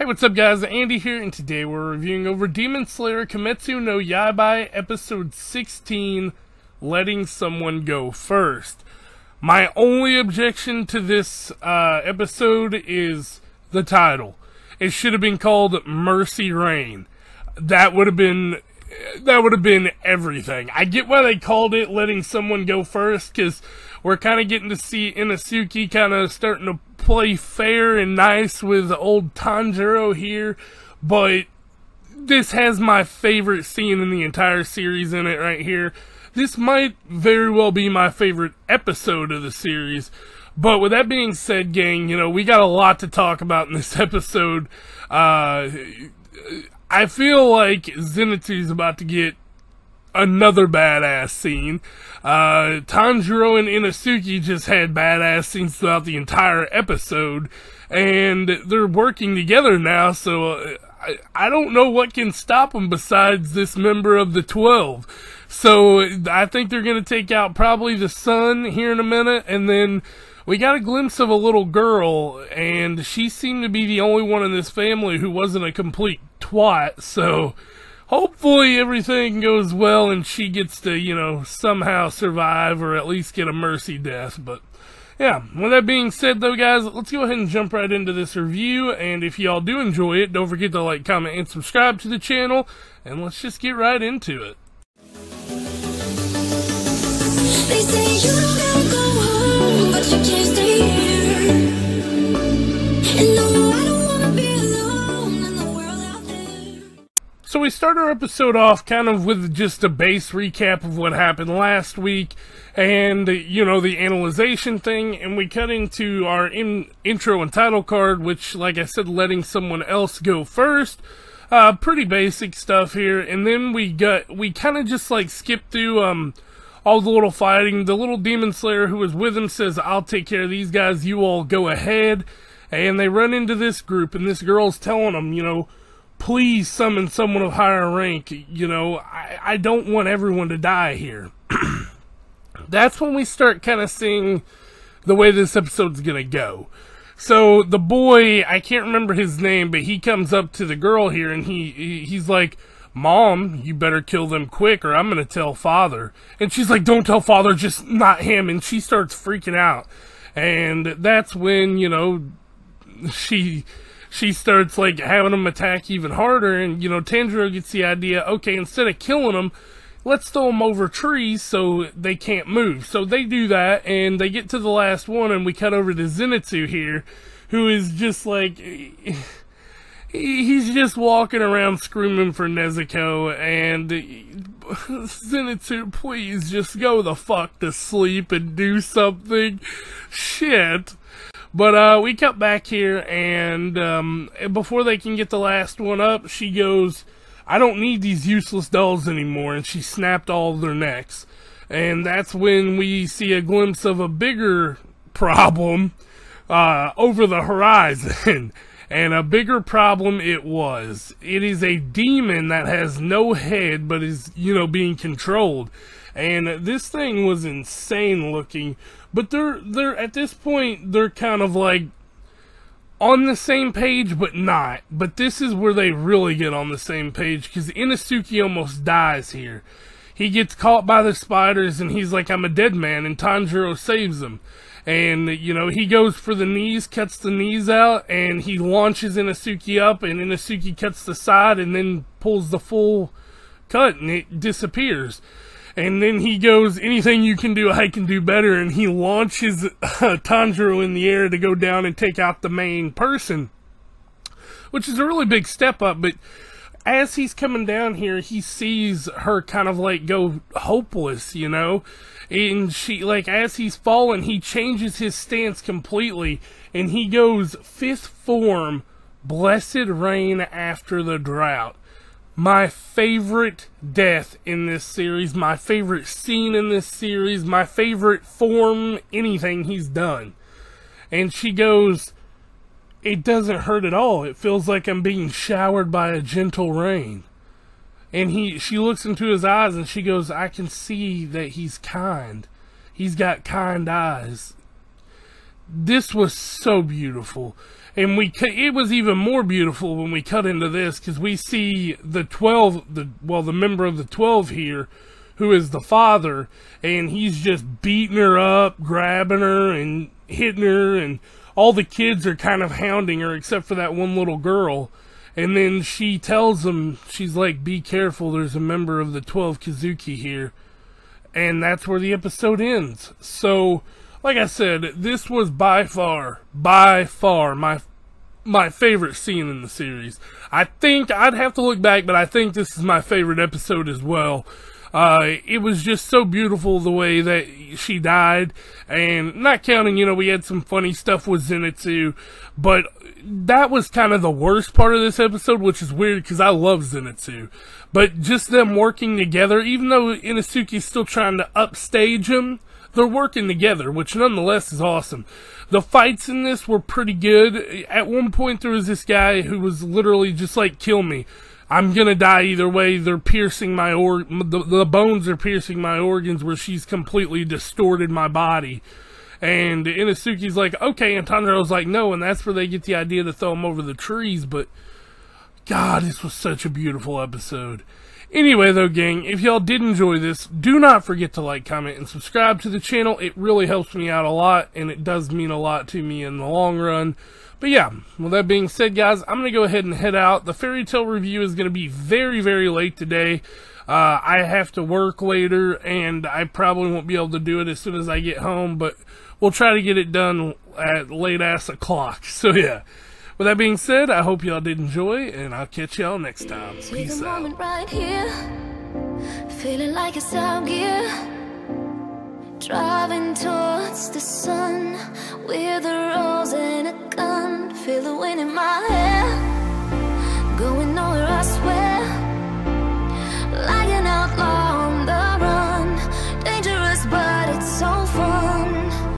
Hey, what's up guys, Andy here, and today we're reviewing over Demon Slayer Kimetsu no Yaiba episode 16, Letting Someone Go First. My only objection to this episode is the title. It should have been called Mercy Reign. That would have been everything. I get why they called it Letting Someone Go First, because we're kind of getting to see Inosuke kind of starting to play fair and nice with old Tanjiro here, but this has my favorite scene in the entire series in it right here. This might very well be my favorite episode of the series, but with that being said, gang, you know, we got a lot to talk about in this episode. I feel like Zenitsu's about to get another badass scene. Tanjiro and Inosuke just had badass scenes throughout the entire episode, and they're working together now, so I don't know what can stop them besides this member of the 12. So I think they're going to take out probably the sun here in a minute, and then we got a glimpse of a little girl, and she seemed to be the only one in this family who wasn't a complete twat, so hopefully everything goes well and she gets to, you know, somehow survive or at least get a mercy death. But yeah, with that being said though guys, let's go ahead and jump right into this review, and if y'all do enjoy it, don't forget to like, comment, and subscribe to the channel, and let's just get right into it. They say you don't gotta go home, but you can't stay here. And no, I don't wanna be alone in the world out there. So we start our episode off kind of with just a base recap of what happened last week, and, you know, the analyzation thing, and we cut into our intro and title card, which, like I said, letting someone else go first. Pretty basic stuff here, and then we kind of just like skipped through, all the little fighting. The little demon slayer who was with him says, "I'll take care of these guys, you all go ahead." And they run into this group, and this girl's telling them, you know, please summon someone of higher rank. You know, I don't want everyone to die here. That's when we start kind of seeing the way this episode's gonna go. So the boy, I can't remember his name, but he comes up to the girl here, and he's like, "Mom, you better kill them quick or I'm gonna tell father." And she's like, "Don't tell father, just not him." And she starts freaking out. And that's when, you know, she starts like having them attack even harder. And, you know, Tanjiro gets the idea, okay, instead of killing them, let's throw them over trees so they can't move. So they do that, and they get to the last one, and we cut over to Zenitsu here, who is just like, he's just walking around screaming for Nezuko, and Zenitsu, please just go the fuck to sleep and do something. Shit. But we cut back here, and before they can get the last one up, she goes, "I don't need these useless dolls anymore," and she snapped all of their necks. And that's when we see a glimpse of a bigger problem over the horizon. And a bigger problem it was. It is a demon that has no head, but is, you know, being controlled. And this thing was insane looking. But they're at this point, they're kind of like on the same page, but not. But this is where they really get on the same page, because Inosuke almost dies here. He gets caught by the spiders, and he's like, "I'm a dead man," and Tanjiro saves him. And, you know, he goes for the knees, cuts the knees out, and he launches Inosuke up, and Inosuke cuts the side and then pulls the full cut, and it disappears. And then he goes, "Anything you can do, I can do better," and he launches Tanjiro in the air to go down and take out the main person, which is a really big step up. But as he's coming down here, he sees her kind of like go hopeless, you know, and she, like, as he's falling, he changes his stance completely, and he goes, "Fifth form, blessed rain after the drought." My favorite death in this series, my favorite scene in this series, my favorite form, anything he's done. And she goes, "It doesn't hurt at all. It feels like I'm being showered by a gentle rain." And she looks into his eyes, and she goes, "I can see that he's kind. He's got kind eyes." this was so beautiful. And it was even more beautiful when we cut into this, because we see the member of the 12 here, who is the father, and he's just beating her up, grabbing her, and hitting her, and all the kids are kind of hounding her, except for that one little girl. And then she tells them, she's like, be careful, there's a member of the 12 Kizuki here. And that's where the episode ends. So, like I said, this was by far my favorite scene in the series. I think I'd have to look back, but I think this is my favorite episode as well. It was just so beautiful the way that she died, and not counting, we had some funny stuff with Zenitsu, but that was kind of the worst part of this episode, which is weird because I love Zenitsu. But just them working together, even though Inosuke's still trying to upstage him, they're working together, which nonetheless is awesome. The fights in this were pretty good. At one point there was this guy who was literally just like, kill me. I'm gonna die either way. They're piercing my the bones are piercing my organs, where she's completely distorted my body. And Inosuke's like, okay, and Tanjiro's like, no, and that's where they get the idea to throw him over the trees. But God, this was such a beautiful episode. Anyway, though, gang, if y'all did enjoy this, do not forget to like, comment, and subscribe to the channel. It really helps me out a lot, and it does mean a lot to me in the long run. But yeah, with that being said, guys, I'm going to go ahead and head out. The Fairy Tail review is going to be very, very late today. I have to work later, and I probably won't be able to do it as soon as I get home, but we'll try to get it done at late-ass o'clock. So yeah, with that being said, I hope y'all did enjoy, and I'll catch y'all next time. Peace out. Right here, feeling like it's out gear, driving towards the sun with a rose and a gun. Feel the wind in my hair, going nowhere, I swear.